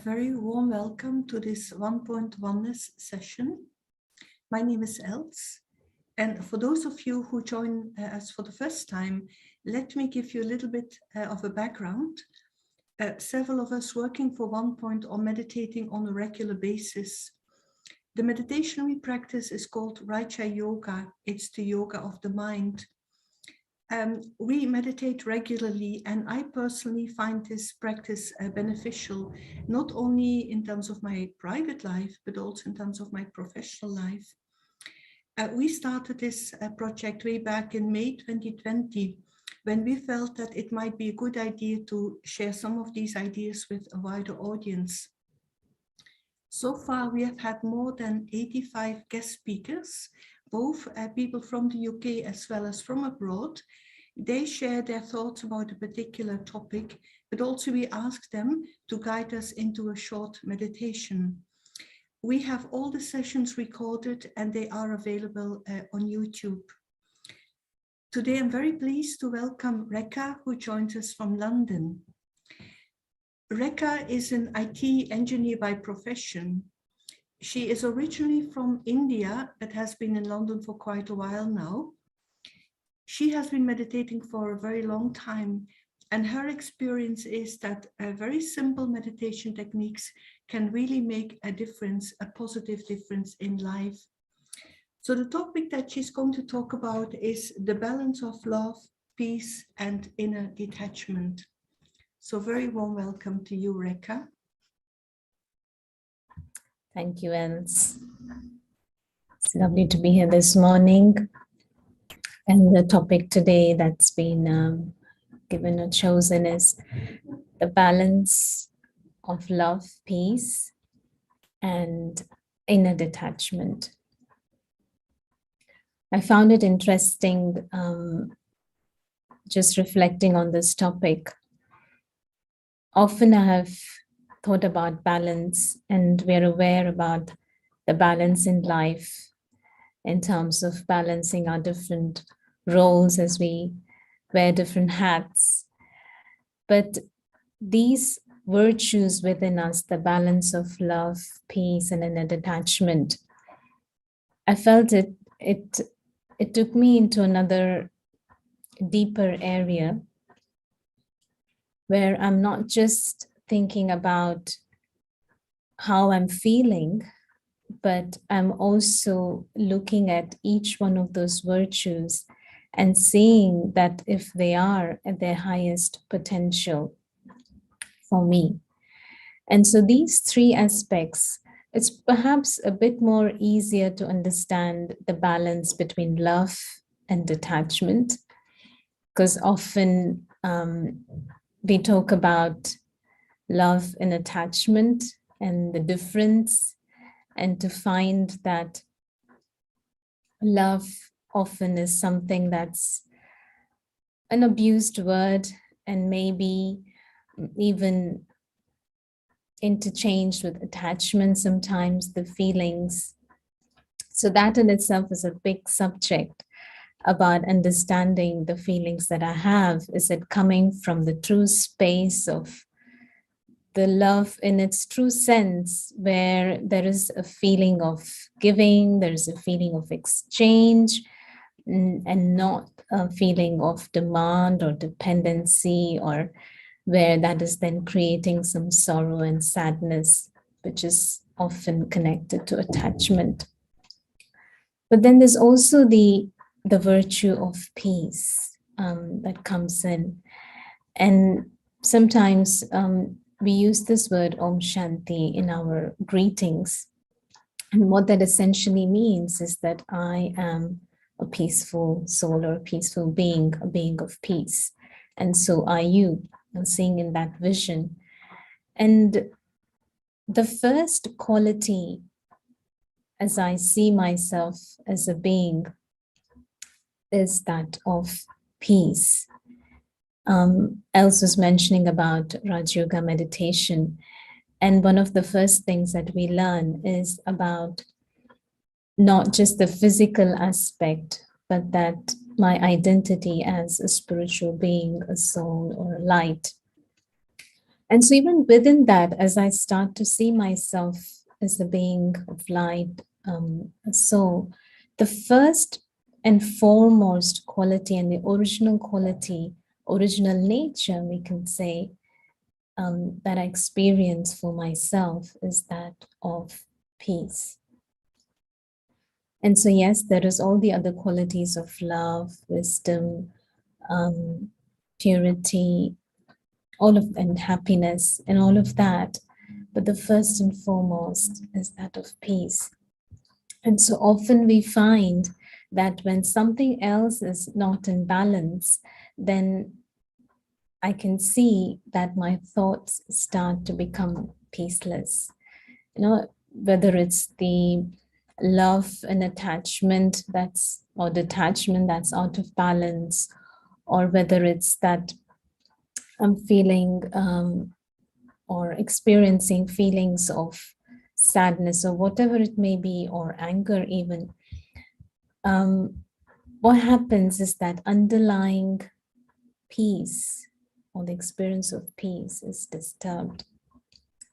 very warm welcome to this Onepoint Oneness session. My name is Els, and for those of you who join us for the first time, let me give you a little bit of a background. Several of us working for Onepoint are meditating on a regular basis. The meditation we practice is called Raja Yoga. It's the yoga of the mind. We meditate regularly, and I personally find this practice beneficial, not only in terms of my private life, but also in terms of my professional life. We started this project way back in May 2020, when we felt that it might be a good idea to share some of these ideas with a wider audience. So far, we have had more than 85 guest speakers, both people from the UK as well as from abroad. They share their thoughts about a particular topic, but also we ask them to guide us into a short meditation. We have all the sessions recorded and they are available on YouTube. Today, I'm very pleased to welcome Rekha, who joins us from London. Rekha is an IT engineer by profession. She is originally from India, but has been in London for quite a while now. She has been meditating for a very long time, and her experience is that very simple meditation techniques can really make a difference, a positive difference in life. So the topic that she's going to talk about is the balance of love, peace, and inner detachment. So very warm welcome to you, Rekha. Thank you, Els. It's lovely to be here this morning. And the topic today that's been given or chosen is the balance of love, peace, and inner detachment. I found it interesting just reflecting on this topic. Often I have thought about balance, and we're aware about the balance in life in terms of balancing our different roles as we wear different hats. But these virtues within us, the balance of love, peace, and inner detachment, I felt it took me into another deeper area where I'm not just thinking about how I'm feeling, but I'm also looking at each one of those virtues and seeing that if they are at their highest potential for me. And so these three aspects, it's perhaps a bit more easier to understand the balance between love and detachment, because often we talk about love and attachment and the difference, and to find that love often is something that's an abused word and maybe even interchanged with attachment sometimes, the feelings. So that in itself is a big subject about understanding the feelings that I have. Is it coming from the true space of the love in its true sense, where there is a feeling of giving, there's a feeling of exchange, and not a feeling of demand or dependency, or where that is then creating some sorrow and sadness, which is often connected to attachment. But then there's also the virtue of peace that comes in. And sometimes we use this word Om Shanti in our greetings. And what that essentially means is that I am a peaceful soul or a peaceful being, a being of peace. And so are you, seeing in that vision. And the first quality, as I see myself as a being, is that of peace. Els was mentioning about Raj Yoga meditation. And one of the first things that we learn is about not just the physical aspect, but that my identity as a spiritual being, a soul, or a light. And so even within that, as I start to see myself as a being of light, a soul, the first and foremost quality and the original quality, original nature, we can say, that I experience for myself is that of peace. And so, yes, there is all the other qualities of love, wisdom, purity, all of and happiness and all of that. But the first and foremost is that of peace. And so often we find that when something else is not in balance, then I can see that my thoughts start to become peaceless. You know, whether it's the love and attachment that's or detachment that's out of balance, or whether it's that I'm feeling or experiencing feelings of sadness or whatever it may be, or anger even. What happens is that underlying peace or the experience of peace is disturbed.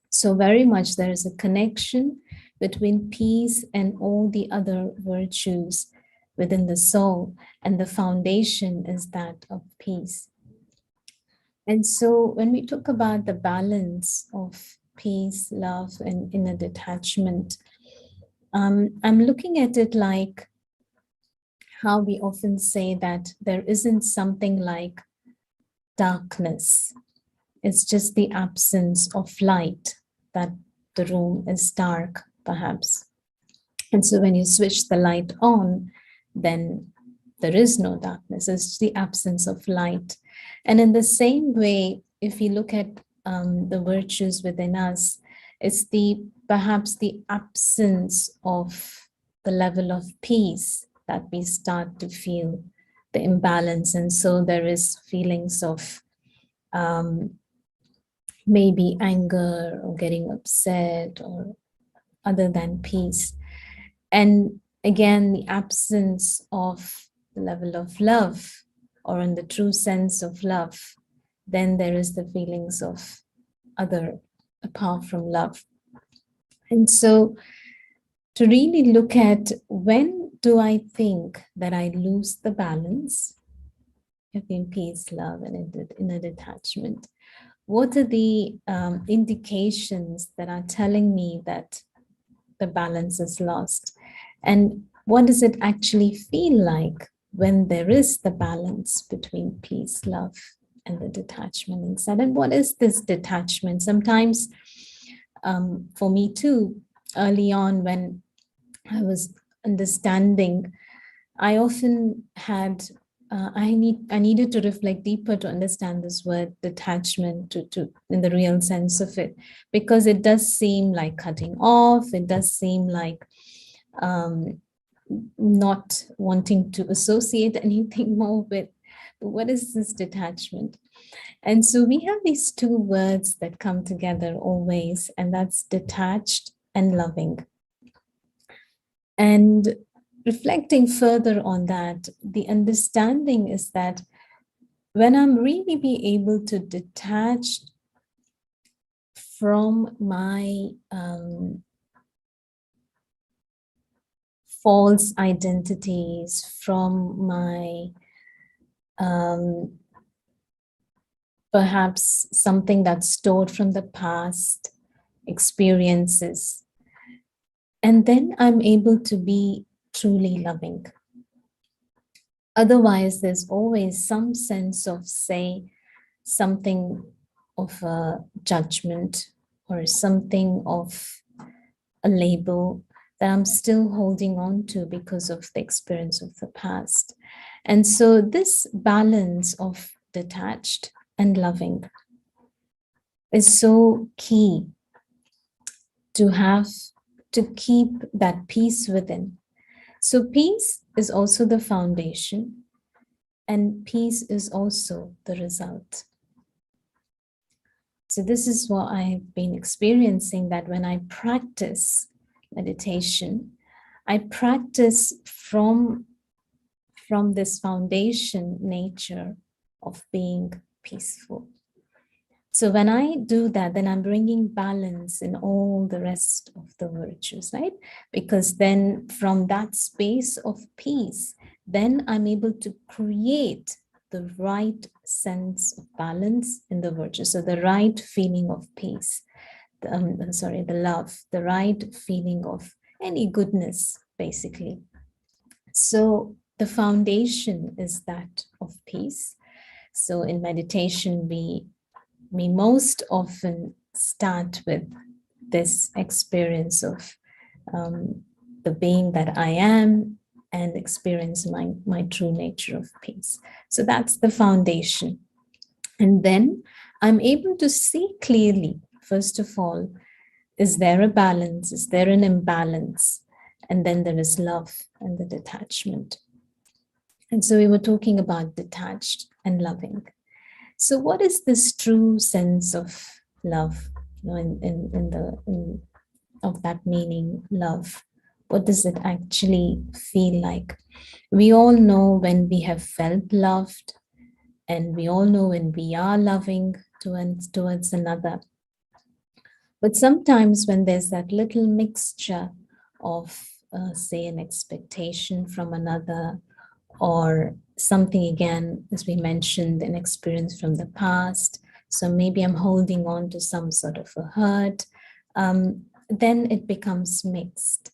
So very much there is a connection between peace and all the other virtues within the soul, and the foundation is that of peace. And so when we talk about the balance of peace, love, and inner detachment, I'm looking at it like how we often say that there isn't something like darkness. It's just the absence of light, that the room is dark, perhaps. And so when you switch the light on, then there is no darkness. It's the absence of light. And in the same way, if you look at the virtues within us, it's the perhaps the absence of the level of peace that we start to feel the imbalance. And so there is feelings of maybe anger or getting upset or other than peace. And again, the absence of the level of love or in the true sense of love, then there is the feelings of other apart from love. And so to really look at when do I think that I lose the balance between peace, love, and inner detachment, what are the indications that are telling me that the balance is lost? And what does it actually feel like when there is the balance between peace, love, and the detachment inside? And what is this detachment? Sometimes for me too, early on when I was understanding, I often had I needed to reflect deeper to understand this word detachment to in the real sense of it, because it does seem like cutting off. It does seem like not wanting to associate anything more with. But what is this detachment? And so we have these two words that come together always, and that's detached and loving. And reflecting further on that, the understanding is that when I'm really be able to detach from my false identities, from my perhaps something that's stored from the past experiences, and then I'm able to be truly loving. Otherwise, there's always some sense of, say, something of a judgment or something of a label that I'm still holding on to because of the experience of the past. And so this balance of detached and loving is so key to have, to keep that peace within. So peace is also the foundation, and peace is also the result. So this is what I've been experiencing, that when I practice meditation, I practice from this foundation nature of being peaceful. So when I do that, then I'm bringing balance in all the rest of the virtues, right? Because then from that space of peace, then I'm able to create the right sense of balance in the virtues. So the right feeling of peace, the love, the right feeling of any goodness, basically. So the foundation is that of peace. So in meditation, we most often start with this experience of the being that I am and experience my true nature of peace. So that's the foundation. And then I'm able to see clearly, first of all, is there a balance? Is there an imbalance? And then there is love and the detachment. And so we were talking about detached and loving. So what is this true sense of love? Of that meaning, love? What does it actually feel like? We all know when we have felt loved, and we all know when we are loving towards another. But sometimes when there's that little mixture of, say, an expectation from another, or something, again, as we mentioned, an experience from the past. So maybe I'm holding on to some sort of a hurt, then it becomes mixed.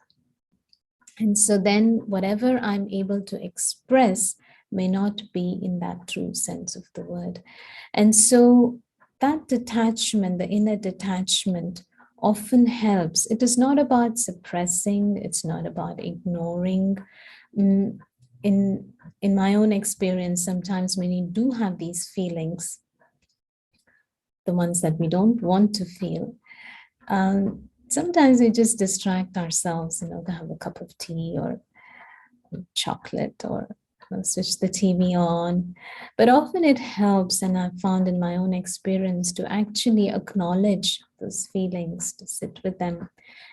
And so then whatever I'm able to express may not be in that true sense of the word. And so that detachment, the inner detachment, often helps. It is not about suppressing, it's not about ignoring. In my own experience, sometimes when you do have these feelings, the ones that we don't want to feel, sometimes we just distract ourselves, to have a cup of tea or chocolate, or switch the TV on. But often it helps, and I've found in my own experience, to actually acknowledge those feelings, to sit with them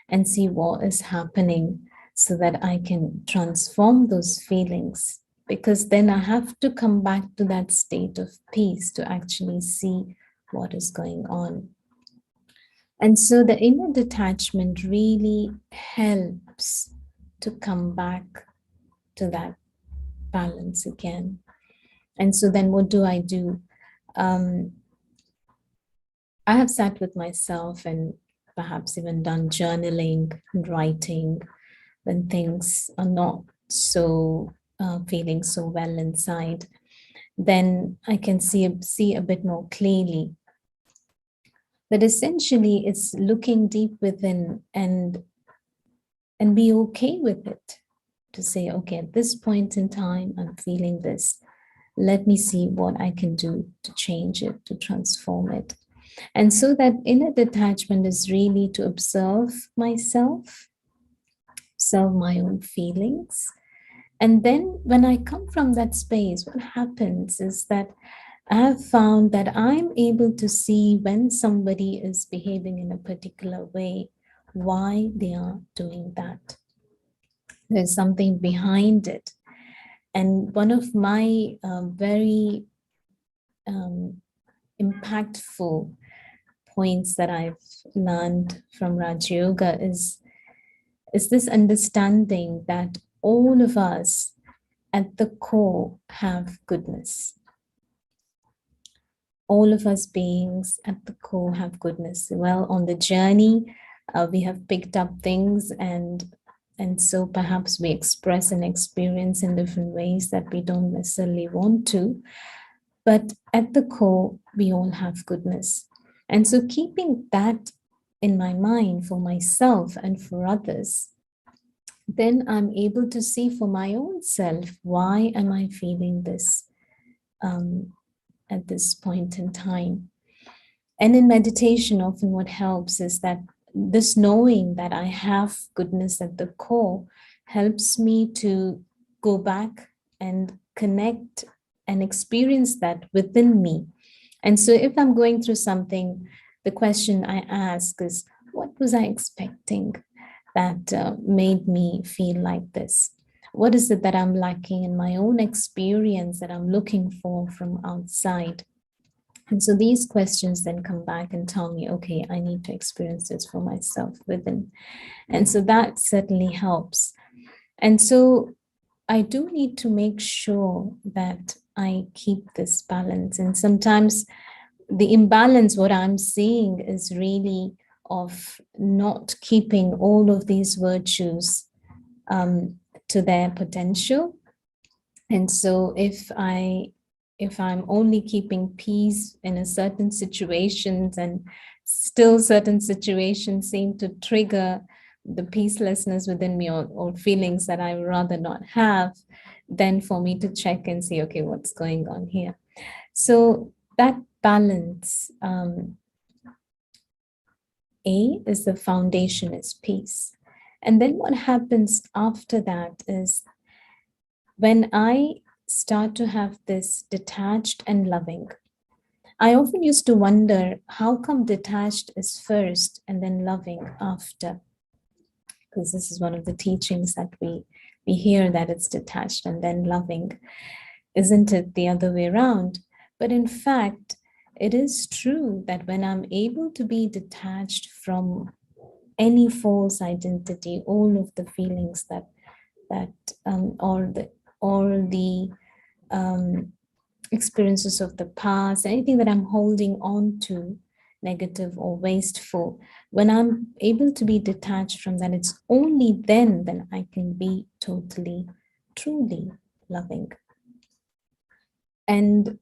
and see what is happening, so that I can transform those feelings. Because then I have to come back to that state of peace to actually see what is going on. And so the inner detachment really helps to come back to that balance again. And so then what do? I have sat with myself and perhaps even done journaling and writing when things are not so feeling so well inside. Then I can see a bit more clearly. But essentially, it's looking deep within and be okay with it. To say, okay, at this point in time, I'm feeling this. Let me see what I can do to change it, to transform it. And so that inner detachment is really to observe myself, observe my own feelings. And then when I come from that space, what happens is that I have found that I'm able to see when somebody is behaving in a particular way, why they are doing that. There's something behind it. And one of my very impactful points that I've learned from Raj Yoga is this understanding that all of us at the core have goodness. All of us beings at the core have goodness. Well, on the journey, we have picked up things, and so perhaps we express and experience in different ways that we don't necessarily want to. But at the core, we all have goodness. And so keeping that in my mind for myself and for others, then I'm able to see for my own self, why am I feeling this at this point in time? And in meditation, often what helps is that this knowing that I have goodness at the core helps me to go back and connect and experience that within me. And so if I'm going through something, the question I ask is, what was I expecting that made me feel like this? What is it that I'm lacking in my own experience that I'm looking for from outside? And so these questions then come back and tell me, okay, I need to experience this for myself within. And so that certainly helps. And so I do need to make sure that I keep this balance. And sometimes the imbalance, what I'm seeing is really of not keeping all of these virtues to their potential. And so if I'm only keeping peace in a certain situations, and still certain situations seem to trigger the peacelessness within me, or feelings that I would rather not have, then for me to check and see, okay, what's going on here. So that balance, A is the foundation, is peace. And then what happens after that is when I start to have this detached and loving, I often used to wonder, how come detached is first and then loving after? Because this is one of the teachings that we hear, that it's detached and then loving. Isn't it the other way around? But in fact, it is true that when I'm able to be detached from any false identity, all of the feelings that or the experiences of the past, anything that I'm holding on to, negative or wasteful, when I'm able to be detached from that, it's only then I can be totally, truly loving. And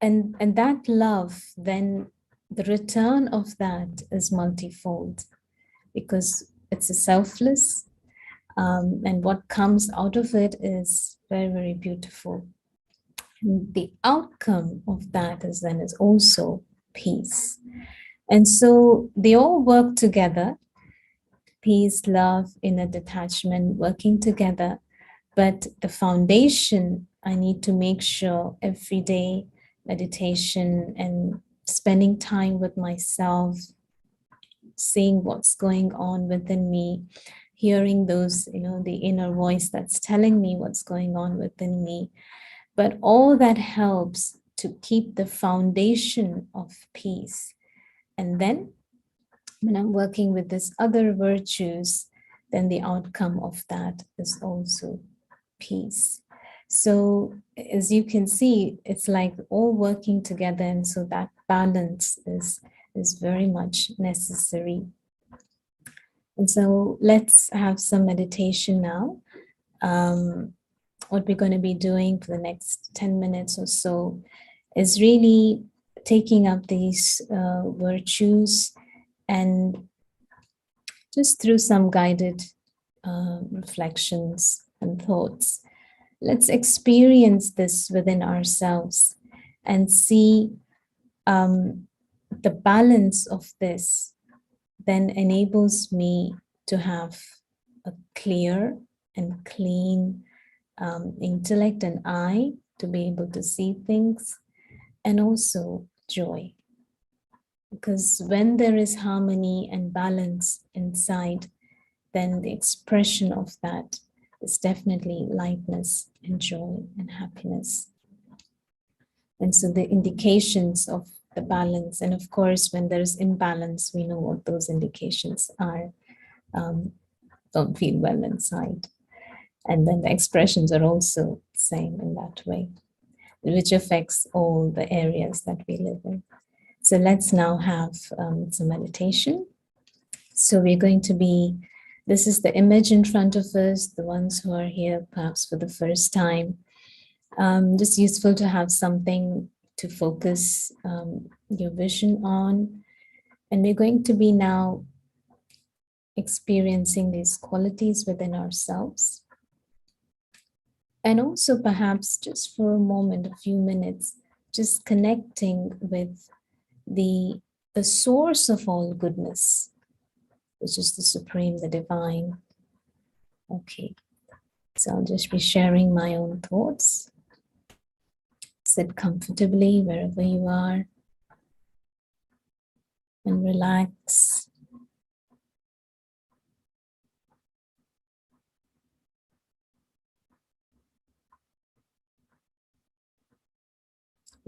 that love, then the return of that is multifold, because it's a selfless, and what comes out of it is very, very beautiful. And the outcome of that is also peace. And so they all work together, peace, love, inner detachment, working together. But the foundation, I need to make sure every day, meditation and spending time with myself, seeing what's going on within me, hearing those, the inner voice that's telling me what's going on within me. But all that helps to keep the foundation of peace. And then when I'm working with these other virtues, then the outcome of that is also peace. So as you can see, it's like all working together. And so that balance is very much necessary. And so let's have some meditation now. What we're going to be doing for the next 10 minutes or so is really taking up these virtues, and just through some guided reflections and thoughts, let's experience this within ourselves and see the balance of this then enables me to have a clear and clean intellect and eye to be able to see things, and also joy. Because when there is harmony and balance inside, then the expression of that is definitely lightness and joy and happiness. And so the indications of the balance, and of course, when there's imbalance, we know what those indications are. Don't feel well inside. And then the expressions are also the same in that way, which affects all the areas that we live in. So let's now have some meditation. So we're going to be, this is the image in front of us, the ones who are here perhaps for the first time. Just useful to have something to focus your vision on. And we're going to be now experiencing these qualities within ourselves. And also perhaps just for a moment, a few minutes, just connecting with the source of all goodness, which is the Supreme, the Divine. Okay, so I'll just be sharing my own thoughts. Sit comfortably wherever you are and relax.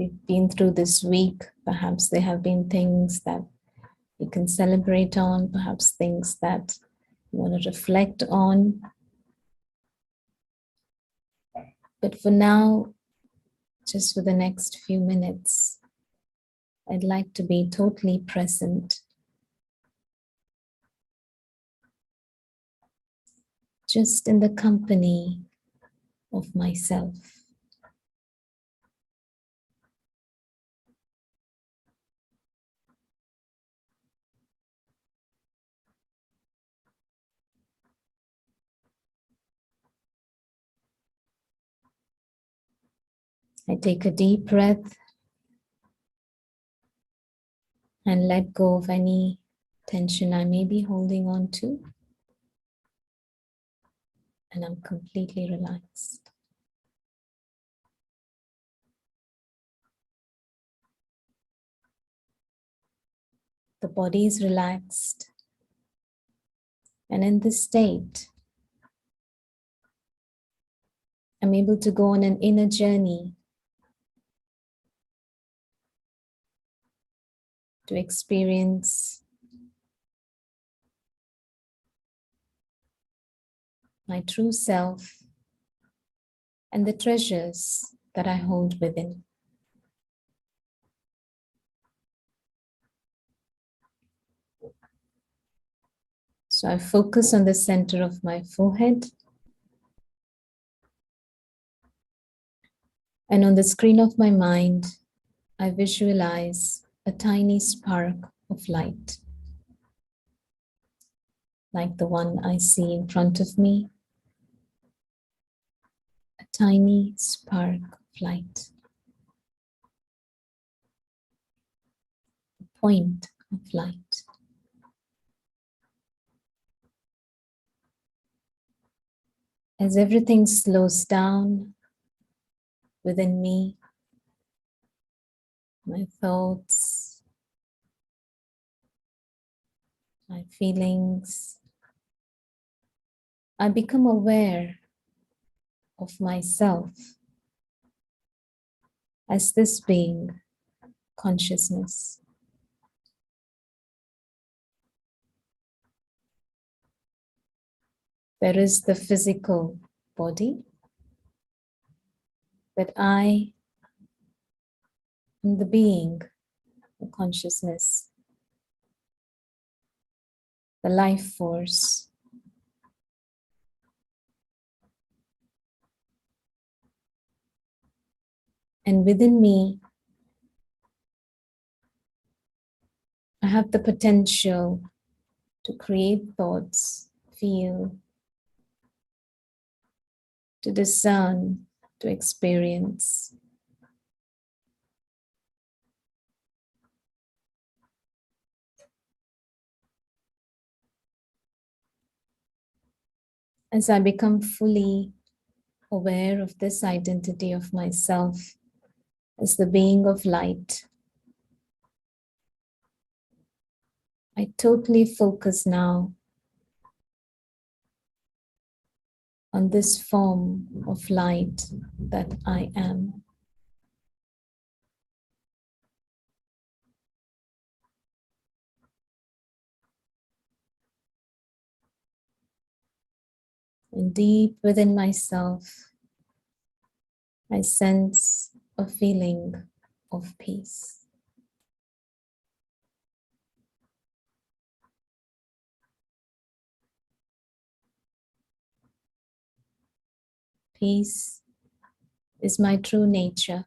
we've been through this week. Perhaps there have been things that you can celebrate on, perhaps things that you want to reflect on. But for now, just for the next few minutes, I'd like to be totally present, just in the company of myself. I take a deep breath and let go of any tension I may be holding on to. And I'm completely relaxed. The body is relaxed. And in this state, I'm able to go on an inner journey to experience my true self and the treasures that I hold within. So I focus on the center of my forehead, and on the screen of my mind, I visualize a tiny spark of light, like the one I see in front of me, a tiny spark of light, a point of light. As everything slows down within me, my thoughts, my feelings, I become aware of myself as this being, consciousness. There is the physical body, but I am the being, the consciousness, the life force. And within me, I have the potential to create thoughts, feel, to discern, to experience. As I become fully aware of this identity of myself as the being of light, I totally focus now on this form of light that I am. And deep within myself, I sense a feeling of peace. Peace is my true nature.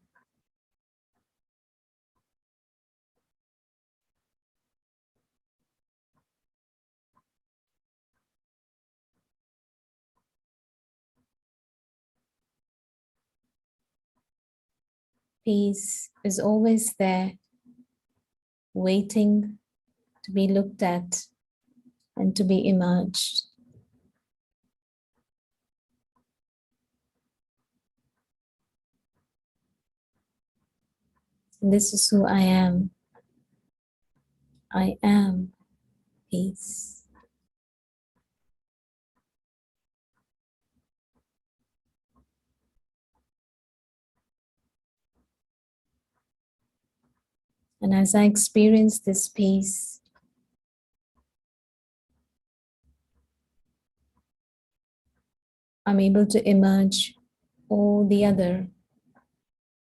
Peace is always there, waiting to be looked at and to be emerged. And this is who I am. I am peace. And as I experience this peace, I'm able to emerge all the other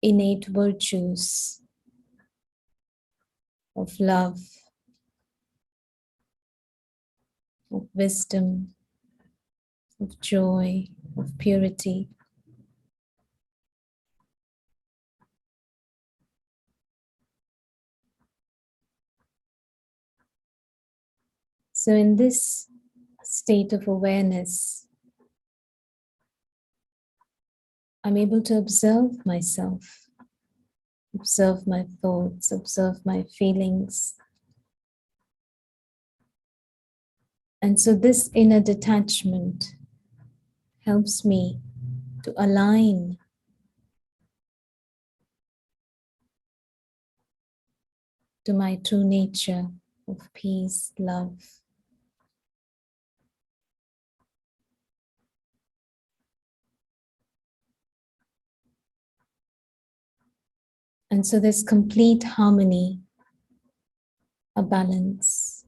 innate virtues of love, of wisdom, of joy, of purity. So in this state of awareness, I'm able to observe myself, observe my thoughts, observe my feelings. And so this inner detachment helps me to align to my true nature of peace, love. And so there's complete harmony, a balance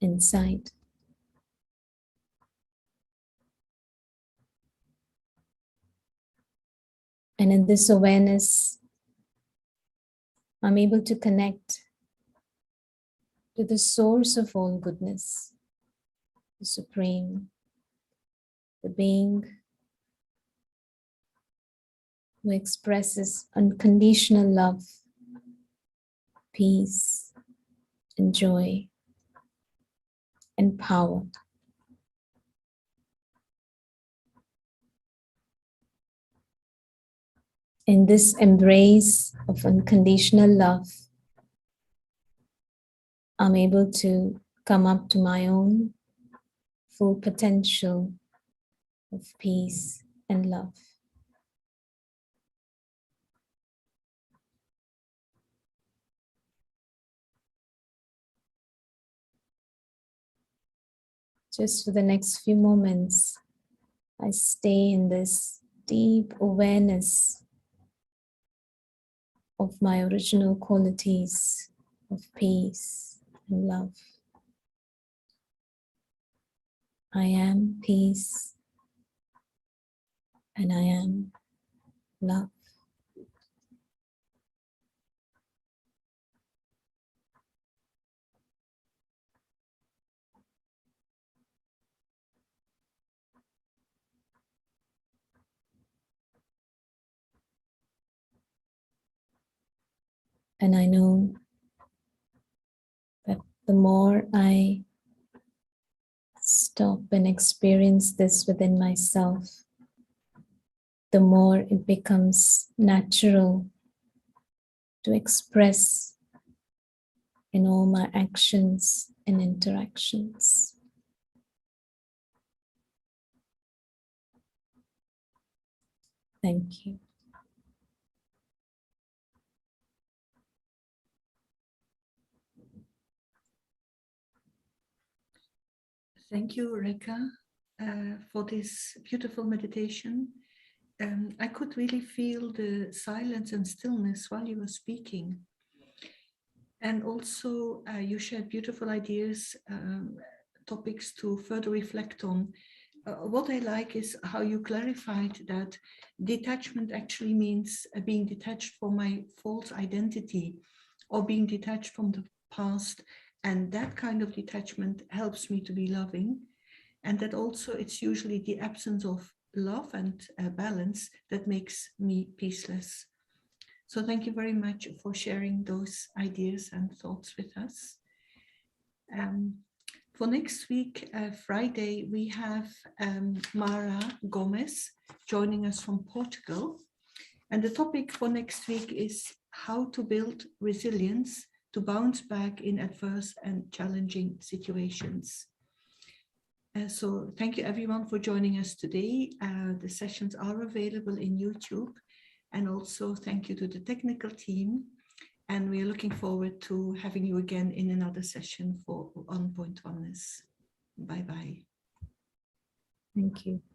inside. And in this awareness, I'm able to connect to the source of all goodness, the Supreme, the being who expresses unconditional love, peace, and joy, and power. In this embrace of unconditional love, I'm able to come up to my own full potential of peace and love. Just for the next few moments, I stay in this deep awareness of my original qualities of peace and love. I am peace and I am love. And I know that the more I stop and experience this within myself, the more it becomes natural to express in all my actions and interactions. Thank you. Thank you, Rekha, for this beautiful meditation. I could really feel the silence and stillness while you were speaking. And also, you shared beautiful ideas, topics to further reflect on. What I like is how you clarified that detachment actually means being detached from my false identity or being detached from the past. And that kind of detachment helps me to be loving. And that also it's usually the absence of love and balance that makes me peaceless. So thank you very much for sharing those ideas and thoughts with us. For next week, Friday, we have Mara Gomez joining us from Portugal. And the topic for next week is how to build resilience to bounce back in adverse and challenging situations. So thank you everyone for joining us today. The sessions are available in YouTube. And also thank you to the technical team. And we are looking forward to having you again in another session for Onpoint Oneness. Bye-bye. Thank you.